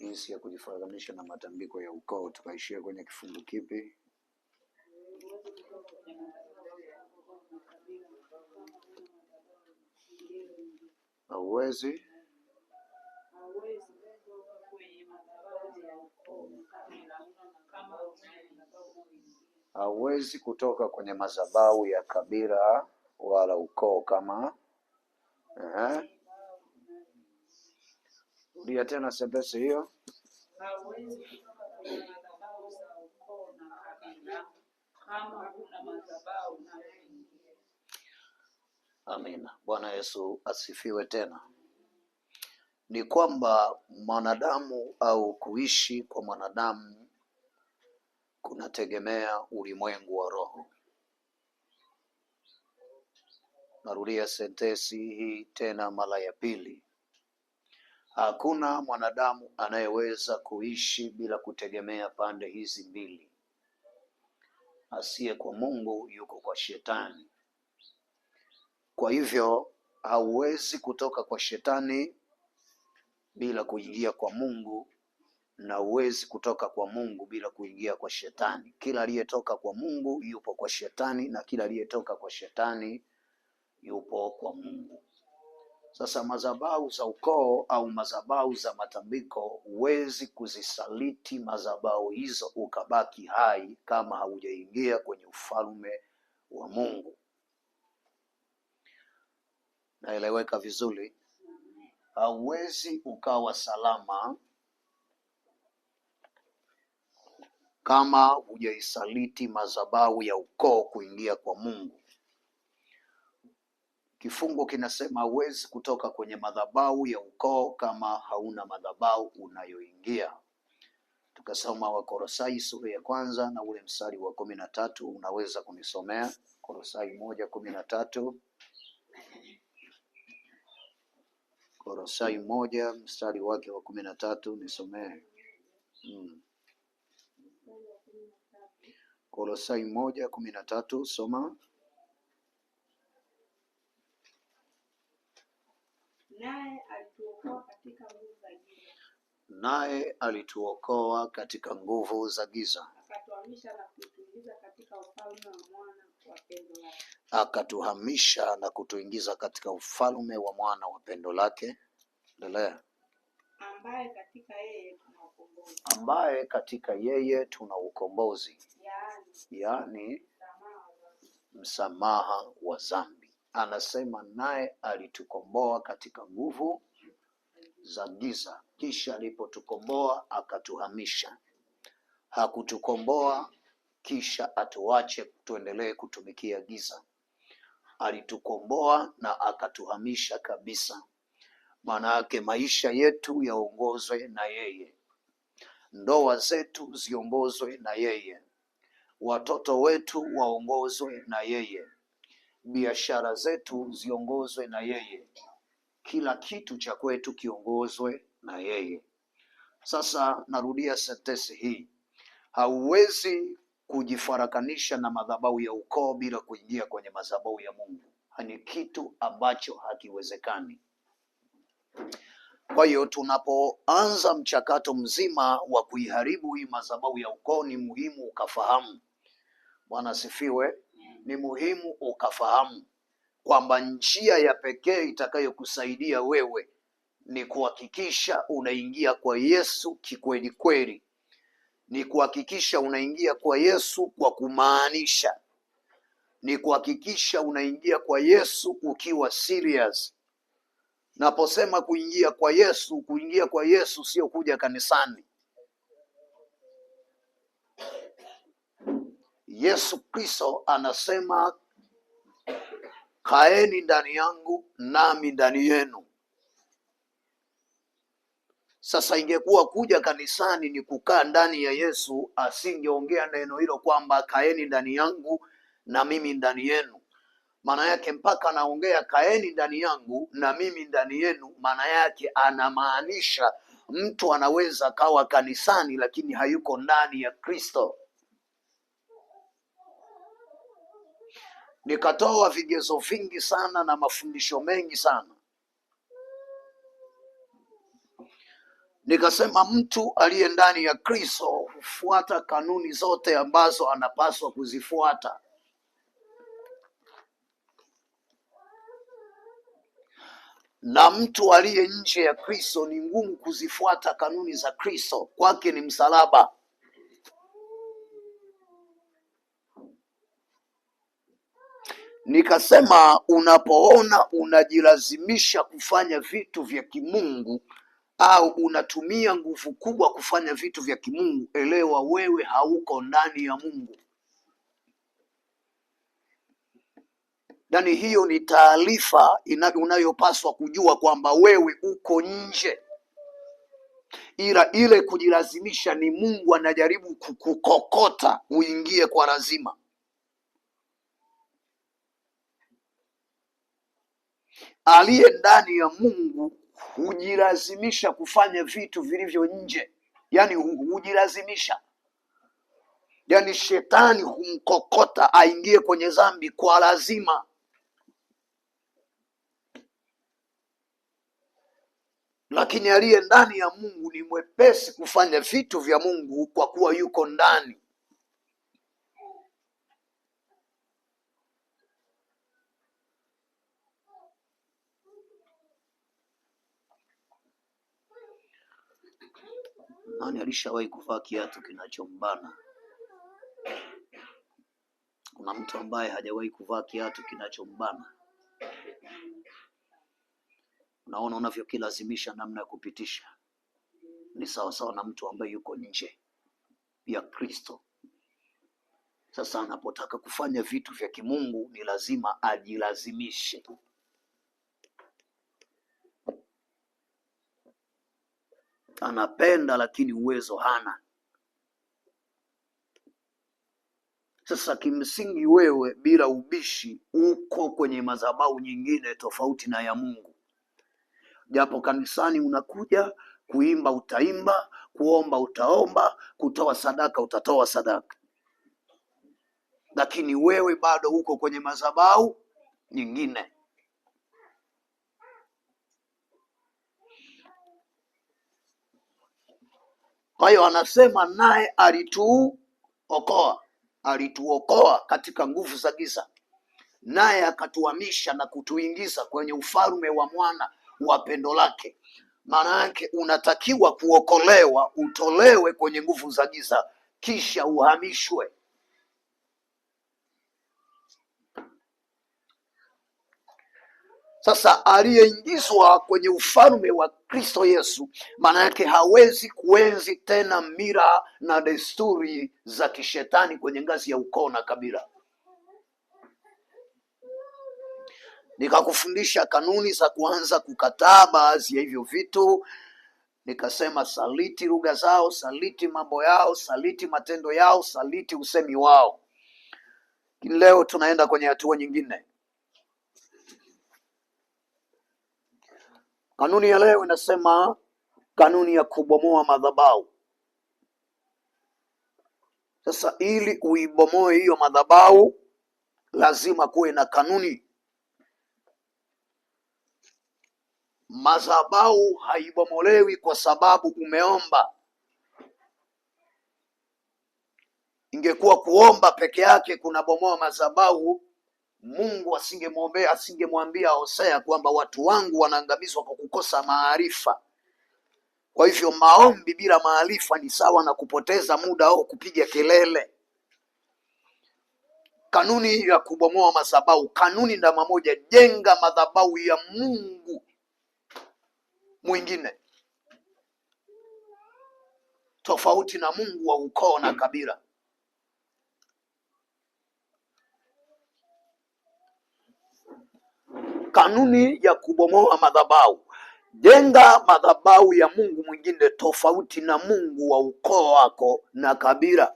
jinsi ya kujifaragamisha na matambiko ya ukoo. Tukaishia kwenye kifungu kipi? Hauwezi kutoka kwenye madhabahu ya kabila wala ukoo kama rudia tena sentensi hiyo. Hauwezi kutoka kwenye madhabahu za ukoo na kabila kama huna madhabahu unayoingia. Amina. Bwana Yesu asifiwe. Tena ni kwamba mwanadamu au kuishi kwa mwanadamu kunategemea ulimwengu wa roho. Narudia sentensi hii tena mara ya pili. Hakuna mwanadamu anayeweza kuishi bila kutegemea pande hizi mbili. Asiye kwa Mungu yuko kwa shetani. Kwa hivyo hauwezi kutoka kwa shetani bila kuingia kwa Mungu, na huwezi kutoka kwa Mungu bila kuingia kwa shetani. Kila aliyetoka kwa Mungu yupo kwa shetani, na kila aliyetoka kwa shetani yupo kwa Mungu. Sasa madhabahu za ukoo au madhabahu za matambiko, huwezi kuzisaliti madhabahu hizo ukabaki hai kama haujaingia kwenye ufalme wa Mungu. Naeleweka vizuri? Hauwezi ukawa salama kama hujaisaliti madhabahu ya ukoo kuingia kwa Mungu. Kifungu kinasema huwezi kutoka kwenye madhabahu ya ukoo kama hauna madhabahu unayoingia. Tukasoma Wakolosai sura ya kwanza na ule mstari wa 13. Unaweza kunisomea Kolosai 1:13? Kolosai 1 mstari wake wa 13 nisomee. Kolosai 1:13 soma. Naye alituokoa katika nguvu za giza, akatuhamisha na kutuingiza katika ufalme wa mwana wa pendo lake. Endelea. Ambaye katika yeye tuna ukombozi, yaani msamaha wa dhambi. Anasema naye alitukomboa katika nguvu za giza, kisha alipotukomboa akatuhamisha. Hakutukomboa kisha atuache tuendelee kutumikia giza. Alitukomboa na akatuhamisha kabisa. Maana yake maisha yetu yaongozwe na yeye, ndoa zetu ziongozwe na yeye, watoto wetu waongozwe na yeye, biashara zetu ziongozwe na yeye, kila kitu cha kwetu kiongozwe na yeye. Sasa narudia sentensi hii. Hauwezi kujifarakanisha na madhabahu ya ukoo bila kuingia kwenye madhabahu ya Mungu. Ni kitu ambacho hakiwezekani. Kwa hiyo tunapoanza mchakato mzima wa kuiharibu hii madhabahu ya ukoo, ni muhimu ukafahamu. Bwana asifiwe. Ni muhimu ukafahamu kwamba njia ya pekee itakayokusaidia wewe ni kuhakikisha unaingia kwa Yesu kikweli kweli. Ni kuhakikisha unaingia kwa Yesu kwa kumaanisha. Ni kuhakikisha unaingia kwa Yesu ukiwa serious. Naposema kuingia kwa Yesu sio kuja kanisani. Yesu Kristo anasema kaeni ndani yangu nami ndani yenu. Sasa ingekuwa kuja kanisani ni kukaa ndani ya Yesu, asingeongea neno hilo kwamba kaeni ndani yangu na mimi ndani yenu. Maana yake mpaka anaongea kaeni ndani yangu na mimi ndani yenu, maana yake anamaanisha mtu anaweza kawa kanisani lakini hayuko ndani ya Kristo. Nikatoa vigezo vingi sana na mafundisho mengi sana. Nikasema mtu aliye ndani ya Kristo hufuata kanuni zote ambazo anapaswa kuzifuata. Na mtu aliye nje ya Kristo ni ngumu kuzifuata kanuni za Kristo, kwake ni msalaba. Nikasema unapoona unajilazimisha kufanya vitu vya kimungu au unatumia nguvu kubwa kufanya vitu vya kimungu, elewa wewe hauko ndani ya Mungu. Yaani hiyo ni taarifa unayopaswa kujua kwamba wewe uko nje, ila ile kujilazimisha ni Mungu anajaribu kukukokota uingie kwa lazima. Aliye ndani ya Mungu hujilazimisha kufanya vitu vilivyo nje, yaani hujilazimisha, yaani shetani humkokota aingie kwenye dhambi kwa lazima. Lakini aliye ndani ya Mungu ni mwepesi kufanya vitu vya Mungu kwa kuwa yuko ndani. Nani alishawahi kuvaa kiatu kinachombana? Kuna mtu ambaye hajawahi kuvaa kiatu kinachombana? Unaona unavyokilazimisha namna ya kupitisha, ni sawa sawa na mtu ambaye yuko nje ya Kristo. Sasa anapotaka kufanya vitu vya kimungu ni lazima ajilazimishe. Anapenda lakini uwezo hana. Sasa kimsingi wewe bila ubishi uko kwenye madhabahu nyingine tofauti na ya Mungu. Japo kanisani unakuja kuimba, utaimba, kuomba, utaomba, kutoa sadaka, utatoa sadaka, lakini wewe bado uko kwenye madhabahu nyingine. Kwa hiyo anasema naye alituokoa katika nguvu za giza, naye akatuhamisha na kutuingiza kwenye ufalme wa mwana wa pendo lake. Maana yake unatakiwa kuokolewa, utolewe kwenye nguvu za giza, kisha uhamishwe. Sasa aliyeingizwa kwenye ufalme wa Kristo Yesu, maana yake hawezi kuenzi tena mila na desturi za kishetani kwenye ngazi ya ukoo na kabila. Nikakufundisha kanuni za kuanza kukataa baadhi ya hivyo vitu. Nikasema saliti lugha zao, saliti mambo yao, saliti matendo yao, saliti usemi wao. Leo tunaenda kwenye hatua nyingine. Kanuni ya leo inasema kanuni ya kubomoa madhabahu. Sasa ili uibomoe hiyo madhabahu lazima kuwe na kanuni. Madhabahu haibomolewi kwa sababu umeomba. Ingekuwa kuomba peke yake kunabomoa madhabahu, Mungu asingemwambia Hosea kwamba watu wangu wanaangamizwa kwa kukosa maarifa. Kwa hivyo maombi bila maarifa ni sawa na kupoteza muda au kupiga kelele. Kanuni ya kubomoa madhabahu, kanuni namba moja, jenga madhabahu ya Mungu mwingine tofauti na Mungu wa ukoo na kabila. Kanuni ya kubomoa madhabahu, jenga madhabahu ya Mungu mwingine tofauti na Mungu wa ukoo wako na kabila.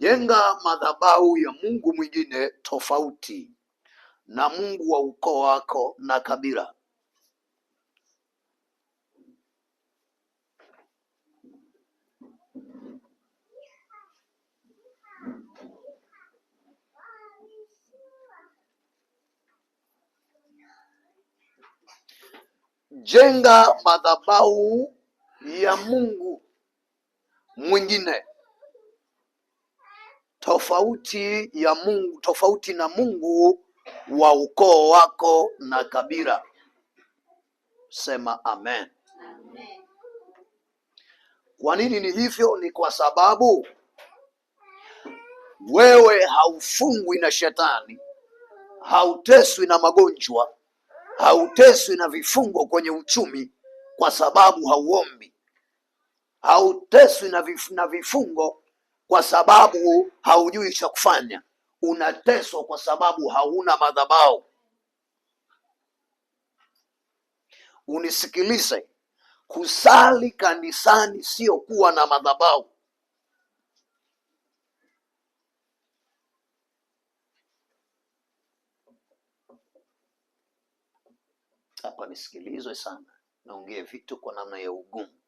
Jenga madhabahu ya Mungu mwingine tofauti na Mungu wa ukoo wako na kabila. Jenga madhabahu ya Mungu mwingine tofauti na Mungu wa ukoo wako na kabila. Sema amen. Amen. Kwa nini ni hivyo? Ni kwa sababu wewe haufungwi na shetani, hauteswi na magonjwa, hauteswi na vifungo kwenye uchumi kwa sababu hauombi, hauteswi na vifungo kwa sababu haujui cha kufanya. Unateswa kwa sababu hauna madhabahu. Unisikilize, kusali kanisani sio kuwa na madhabahu. Hapa nisikilizwe sana, naongea vitu kwa namna ya ugumu.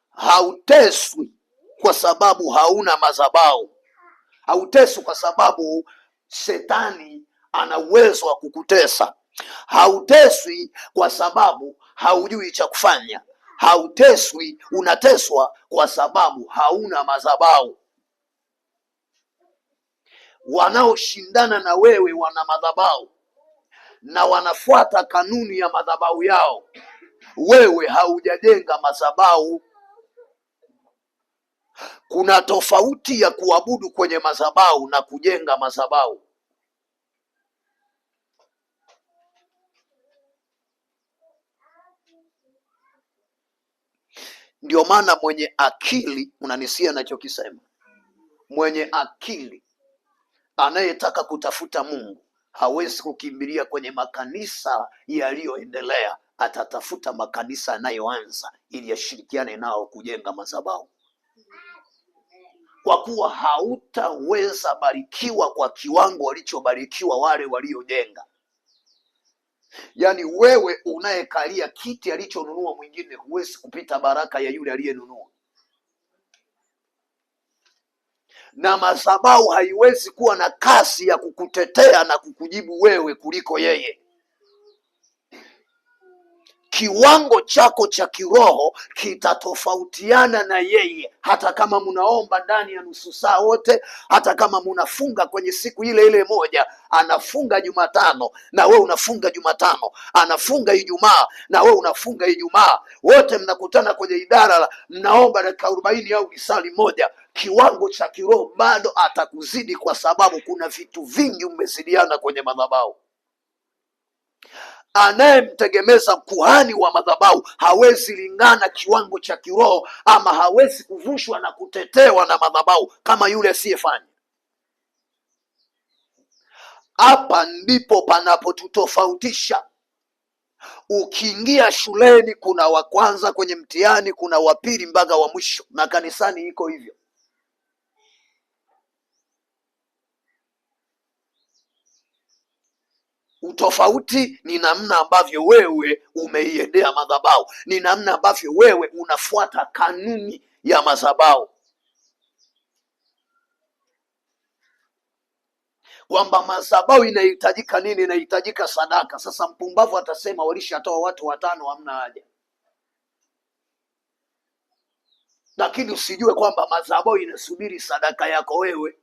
Hauteswi kwa sababu hauna madhabahu. Hauteswi kwa sababu shetani ana uwezo wa kukutesa. Hauteswi kwa sababu haujui cha kufanya. Hauteswi, unateswa kwa sababu hauna madhabahu. Wanaoshindana na wewe wana madhabahu na wanafuata kanuni ya madhabahu yao. Wewe haujajenga madhabahu. Kuna tofauti ya kuabudu kwenye madhabahu na kujenga madhabahu. Ndio maana mwenye akili, unanisia nachokisema, mwenye akili anayetaka kutafuta Mungu hawezi kukimbilia kwenye makanisa yaliyoendelea. Atatafuta makanisa yanayoanza ili ashirikiane nao kujenga madhabahu, kwa kuwa hautaweza barikiwa kwa kiwango walichobarikiwa wale waliojenga. Yaani wewe unayekalia kiti alichonunua mwingine huwezi kupita baraka ya yule aliyenunua. Na madhabahu haiwezi kuwa na kasi ya kukutetea na kukujibu wewe kuliko yeye. Kiwango chako cha kiroho kitatofautiana na yeye. Hata kama munaomba ndani ya nusu saa wote, hata kama munafunga kwenye siku ile ile moja, anafunga Jumatano na we unafunga Jumatano, anafunga Ijumaa na we unafunga Ijumaa, wote mnakutana kwenye idara, mnaomba dakika 40 au lisali moja, kiwango cha kiroho bado atakuzidi, kwa sababu kuna vitu vingi umezidiana kwenye madhabahu. Anayemtegemeza kuhani wa madhabahu hawezi lingana kiwango cha kiroho, ama hawezi kuvushwa na kutetewa na madhabahu kama yule asiyefanya. Hapa ndipo panapotutofautisha. Ukiingia shuleni kuna wa kwanza kwenye mtihani, kuna wa pili mpaka wa mwisho, na kanisani iko hivyo. Utofauti ni namna ambavyo wewe umeiendea madhabahu, ni namna ambavyo wewe unafuata kanuni ya madhabahu, kwamba madhabahu inahitajika nini? Inahitajika sadaka. Sasa mpumbavu atasema walishatoa watu 5, hamna haja. Lakini usijue kwamba madhabahu inasubiri sadaka yako wewe.